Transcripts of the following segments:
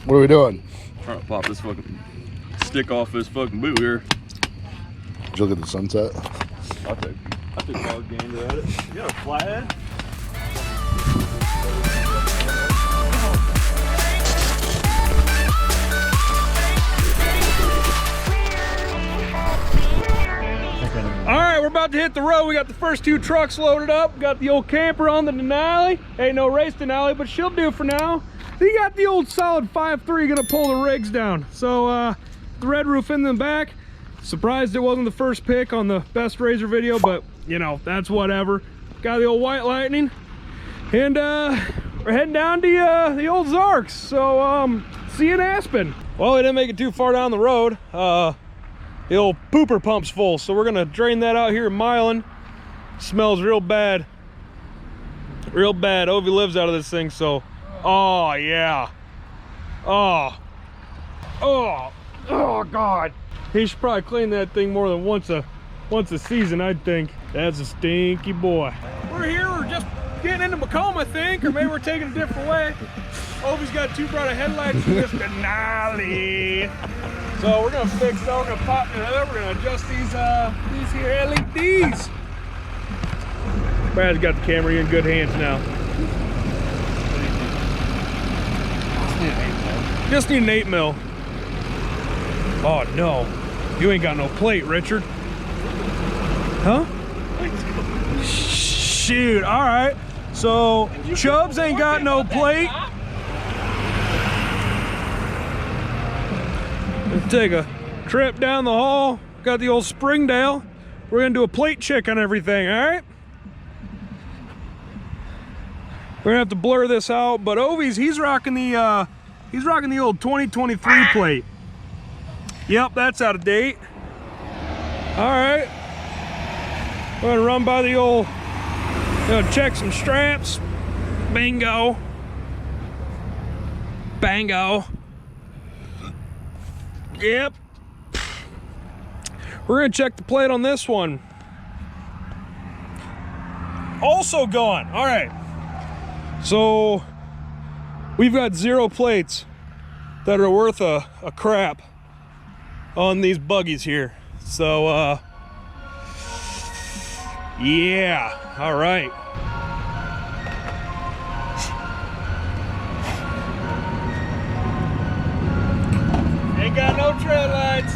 What are we doing? Trying to pop this fucking stick off this fucking boot here. Did you look at the sunset? I took a hard gander at it. You got a flathead? All right, we're about to hit the road. We got the first 2 trucks loaded up. Got the old camper on the Denali. Ain't no race Denali, but she'll do for now. You got the old solid 5.3 gonna pull the rigs down. So the red roof in the back. Surprised it wasn't the first pick on the best razor video, but you know, that's whatever. Got the old White Lightning. And we're heading down to the old Zarks. So see you in Aspen. Well, we didn't make it too far down the road. The old pooper pump's full, so we're gonna drain that out here in Milan. Smells real bad. Real bad. Ovi lives out of this thing, so. Oh yeah. Oh God. He should probably clean that thing more than once a season, I think. That's a stinky boy. We're here, we're just getting into Macomb, I think, or maybe we're taking a different way. Ovi's got too bright of headlights for this Denali. So we're gonna fix that, we're gonna pop it up, we're gonna adjust these here LEDs. Brad's got the camera in good hands now. Just need an 8 mil. Oh no, you ain't got no plate, Richard. Huh? Shoot, all right. So Chubbs ain't got no plate. Let's take a trip down the hall. Got the old Springdale. We're gonna do a plate check on everything, all right? We're gonna have to blur this out, but Ovi's, he's rocking the old 2023 plate. Yep, that's out of date. All right. We're gonna run by the old, check some straps. Bingo. Bango. Yep. We're gonna check the plate on this one. Also gone. All right. So we've got 0 plates that are worth a crap on these buggies here. So yeah, all right. Ain't got no trail lights.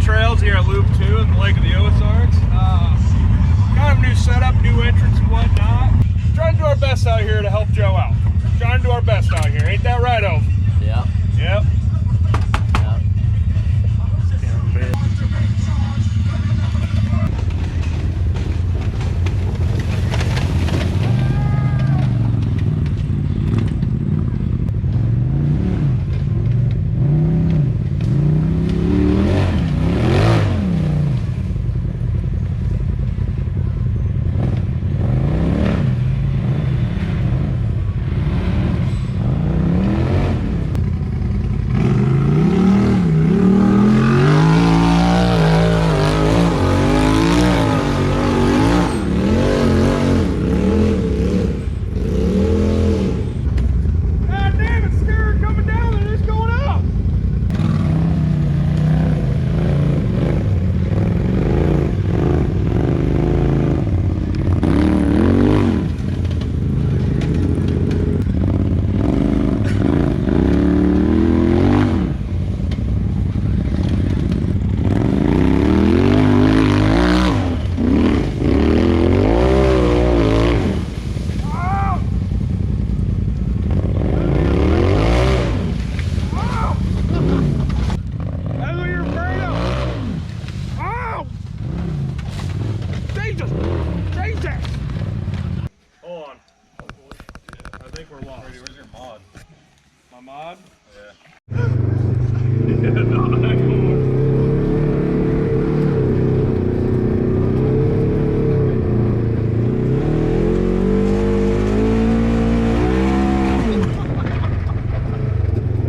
Trails here at Loop 2 in the Lake of the Ozarks. Kind of new setup, new entrance and whatnot. Trying to do our best out here to help Joe out. Trying to do our best out here. Ain't that right, Ov? Yeah. Yep. Ahmad? Yeah. Yeah, no,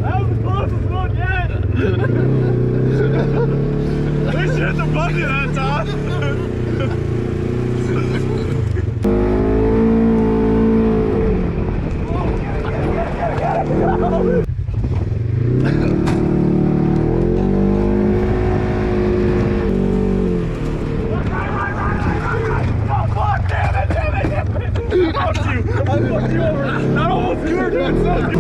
that was the closest one yet. At least you hit the button that time. I fucked you over. I almost you were doing something.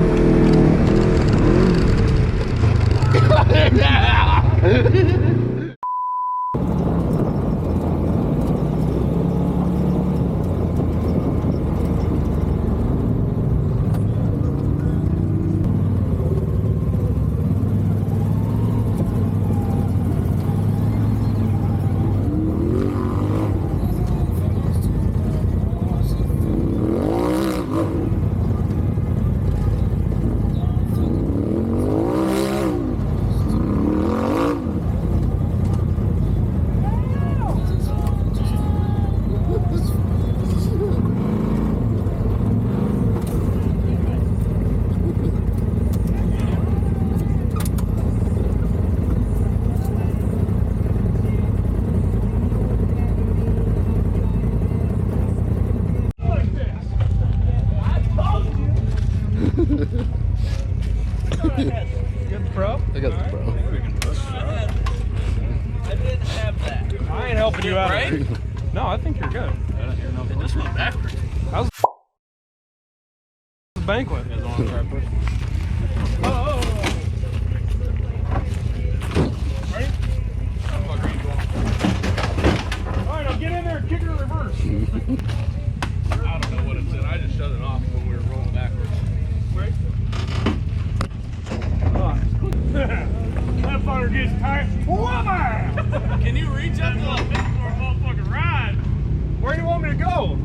Good pro? I got the pro. I didn't have that. I ain't helping you out. Right? No, I think you're good. It just went backwards. How's the banquet? Oh. Ready? Alright, now get in there and kick it in reverse. I don't know what it said. I just shut it off when we were rolling backwards. Right? That fucker gets tight. Whammer! Can you reach up to the Motherfucking ride. Where do you want me to go?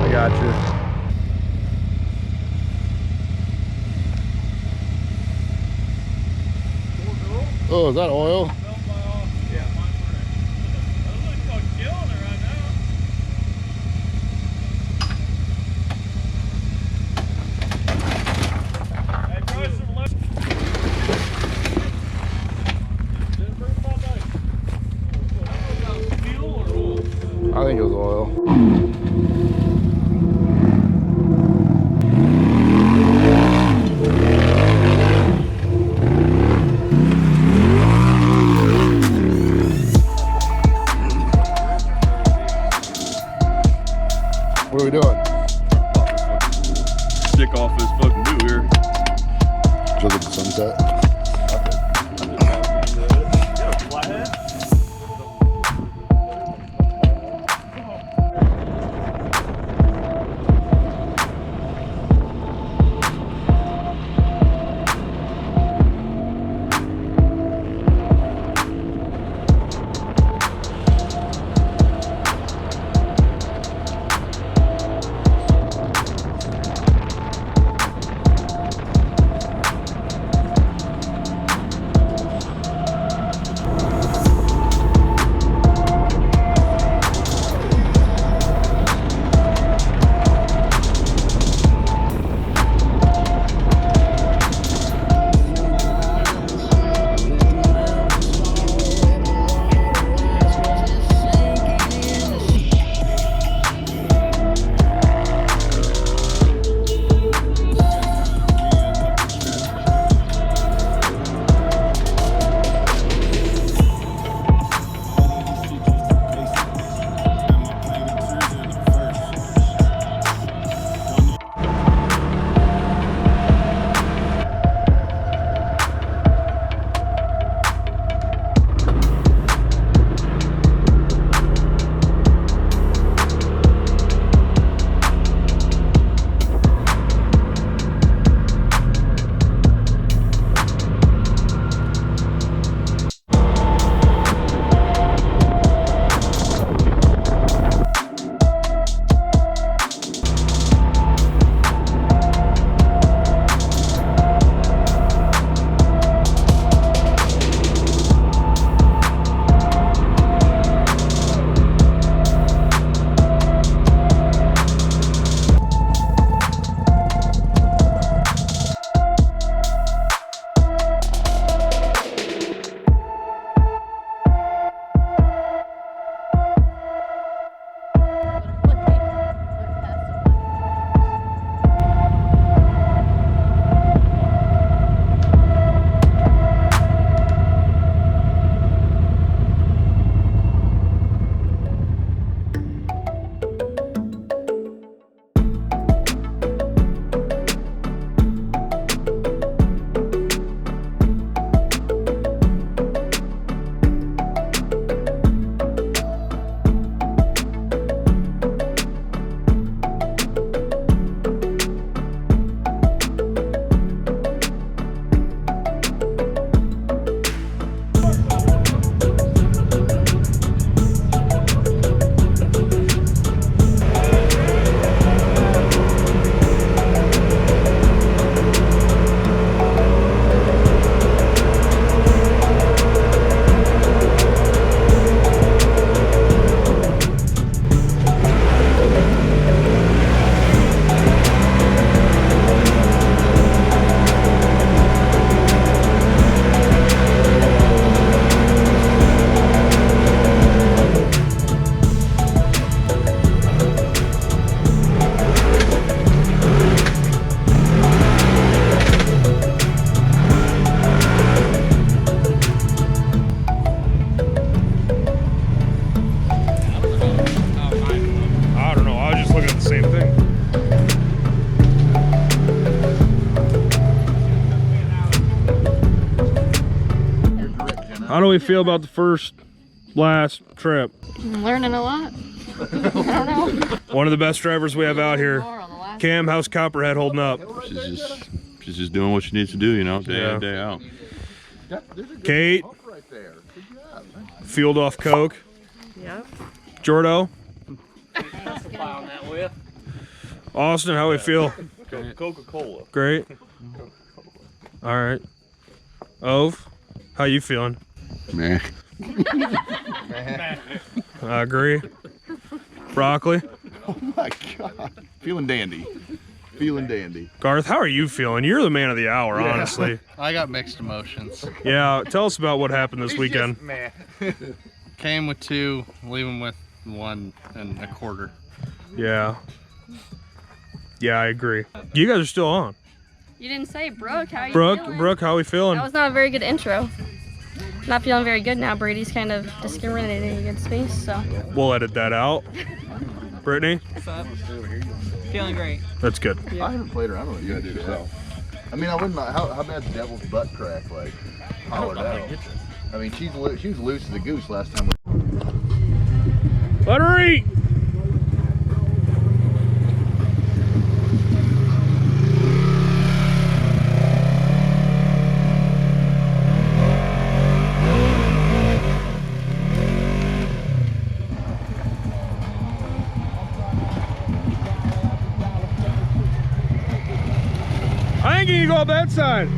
I got you. Oh, is that oil? I think it was oil. What are we doing? Stick off this fucking new here. Look at the sunset. How do we feel about the last trip? I'm learning a lot. I don't know. One of the best drivers we have out here. Cam, how's Copperhead holding up? She's just doing what she needs to do, you know, day in, day out. Kate, fueled off Coke. Yep. Jordo. Austin, how we feel? Coca-Cola. Great. All right. Ove, how you feeling? Meh. I agree. Broccoli. Oh my God. Feeling dandy. Feeling dandy. Garth, how are you feeling? You're the man of the hour, honestly. I got mixed emotions. Yeah, tell us about what happened this weekend. Came with 2, leaving with 1 1/4. Yeah. Yeah, I agree. You guys are still on. You didn't say Brooke. How you feeling? Brooke, how we feeling? That was not a very good intro. Not feeling very good now. Brady's kind of discriminating against me, so. We'll edit that out. Brittany? What's up? Feeling great. That's good. I haven't played around with you yourself. I mean, I wouldn't. How bad the devil's butt crack like hollowed out? I mean, she was loose as a goose last time. Let her eat. I ain't gonna go up that side.